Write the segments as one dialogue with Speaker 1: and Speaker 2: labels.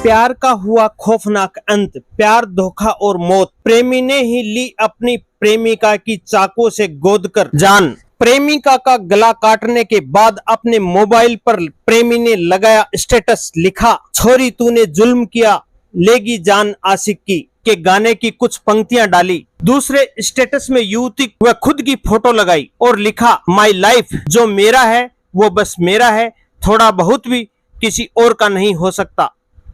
Speaker 1: प्यार का हुआ खौफनाक अंत, प्यार, धोखा और मौत। प्रेमी ने ही ली अपनी प्रेमिका की चाकू से गोदकर जान। प्रेमिका का गला काटने के बाद अपने मोबाइल पर प्रेमी ने लगाया स्टेटस, लिखा, छोरी तूने जुल्म किया, लेगी जान आशिक की, के गाने की कुछ पंक्तियां डाली। दूसरे स्टेटस में युवती वह खुद की फोटो लगाई और लिखा, माई लाइफ, जो मेरा है वो बस मेरा है, थोड़ा बहुत भी किसी और का नहीं हो सकता,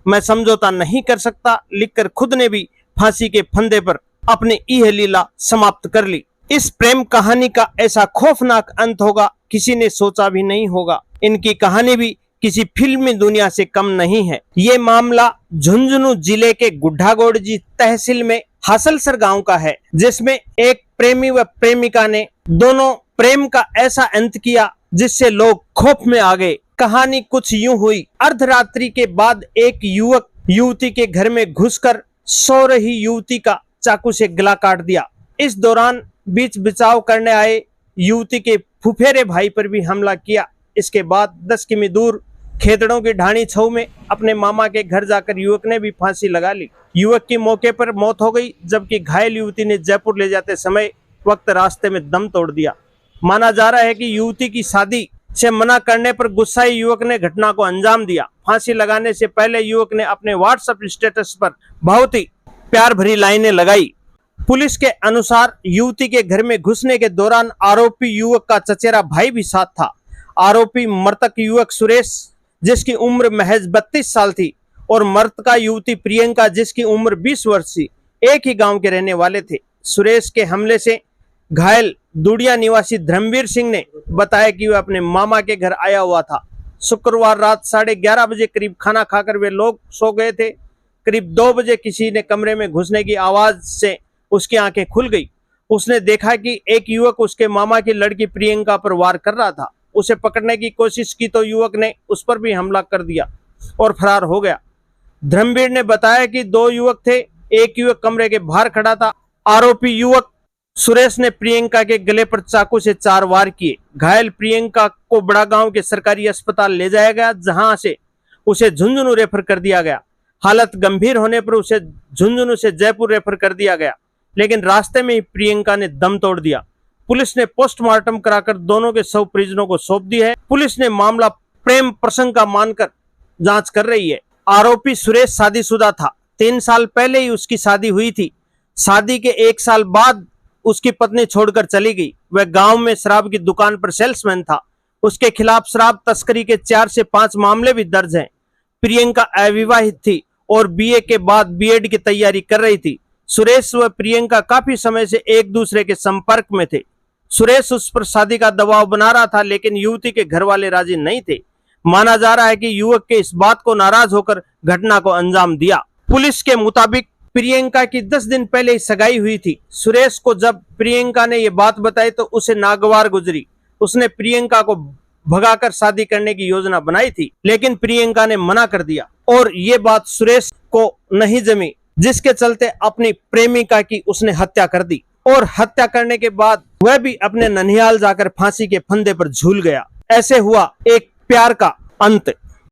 Speaker 1: मैं समझौता नहीं कर सकता, लिखकर खुद ने भी फांसी के फंदे पर अपनी यह लीला समाप्त कर ली। इस प्रेम कहानी का ऐसा खौफनाक अंत होगा किसी ने सोचा भी नहीं होगा। इनकी कहानी भी किसी फिल्मी दुनिया से कम नहीं है। ये मामला झुंझुनू जिले के गुड्ढागोड़जी तहसील में हासलसर गांव का है, जिसमें एक प्रेमी व प्रेमिका ने दोनों प्रेम का ऐसा अंत किया जिससे लोग खौफ में आ गए। कहानी कुछ यूं हुई। अर्धरात्रि के बाद एक युवक युवती के घर में घुसकर सो रही युवती का चाकू से गला काट दिया। इस दौरान बीच बचाव करने आए युवती के फुफेरे भाई पर भी हमला किया। इसके बाद 10 किमी दूर खेतड़ों की ढाणी छऊ में अपने मामा के घर जाकर युवक ने भी फांसी लगा ली। युवक की मौके पर मौत हो गई, जबकि घायल युवती ने जयपुर ले जाते समय वक्त रास्ते में दम तोड़ दिया। माना जा रहा है कि युवती की शादी से मना करने पर गुस्साई युवक ने घटना को अंजाम दिया। फांसी लगाने से पहले युवक ने अपने व्हाट्सएप स्टेटस पर बहुत ही प्यार भरी लाइनें लगाई। पुलिस के अनुसार युवती के घर में घुसने के दौरान आरोपी युवक का चचेरा भाई भी साथ था। आरोपी मृतक युवक सुरेश, जिसकी उम्र महज 32 साल थी, और मृतका युवती प्रियंका, जिसकी उम्र 20 वर्ष थी, एक ही गांव के रहने वाले थे। सुरेश के हमले से घायल दुड़िया निवासी धर्मवीर सिंह ने बताया कि वह अपने मामा के घर आया हुआ था। शुक्रवार रात 11:30 बजे करीब खाना खाकर वे लोग सो गए थे। करीब 2 बजे किसी ने कमरे में घुसने की आवाज से उसकी आंखें खुल गई। उसने देखा कि एक युवक उसके मामा की लड़की प्रियंका पर वार कर रहा था। उसे पकड़ने की कोशिश की तो युवक ने उस पर भी हमला कर दिया और फरार हो गया। धर्मवीर ने बताया कि 2 युवक थे, एक युवक कमरे के बाहर खड़ा था। आरोपी युवक सुरेश ने प्रियंका के गले पर चाकू से 4 वार किए। घायल प्रियंका को बड़ागांव के सरकारी अस्पताल ले जाया गया, जहां से उसे झुंझुनू रेफर कर दिया गया। हालत गंभीर होने पर उसे झुंझुनू से जयपुर रेफर कर दिया गया, लेकिन रास्ते में ही प्रियंका ने दम तोड़ दिया। पुलिस ने पोस्टमार्टम कराकर दोनों के शव परिजनों को सौंप दी है। पुलिस ने मामला प्रेम प्रसंग का मानकर जांच कर रही है। आरोपी सुरेश शादीशुदा था। 3 साल पहले ही उसकी शादी हुई थी। शादी के 1 साल बाद उसकी पत्नी छोड़कर चली गई। वह गांव में शराब की दुकान पर सेल्समैन था। उसके खिलाफ शराब तस्करी के 4 से 5 मामले भी दर्ज हैं। प्रियंका अविवाहित थी और बीए के बाद बीएड की तैयारी कर रही थी। सुरेश व प्रियंका काफी समय से एक दूसरे के संपर्क में थे। सुरेश उस पर शादी का दबाव बना रहा था, लेकिन युवती के घर वाले राजी नहीं थे। माना जा रहा है कि युवक के इस बात को नाराज होकर घटना को अंजाम दिया। पुलिस के मुताबिक प्रियंका की 10 दिन पहले ही सगाई हुई थी। सुरेश को जब प्रियंका ने ये बात बताई तो उसे नागवार गुजरी। उसने प्रियंका को भगाकर शादी करने की योजना बनाई थी, लेकिन प्रियंका ने मना कर दिया और ये बात सुरेश को नहीं जमी, जिसके चलते अपनी प्रेमिका की उसने हत्या कर दी और हत्या करने के बाद वह भी अपने ननिहाल जाकर फांसी के फंदे पर झूल गया। ऐसे हुआ एक प्यार का अंत।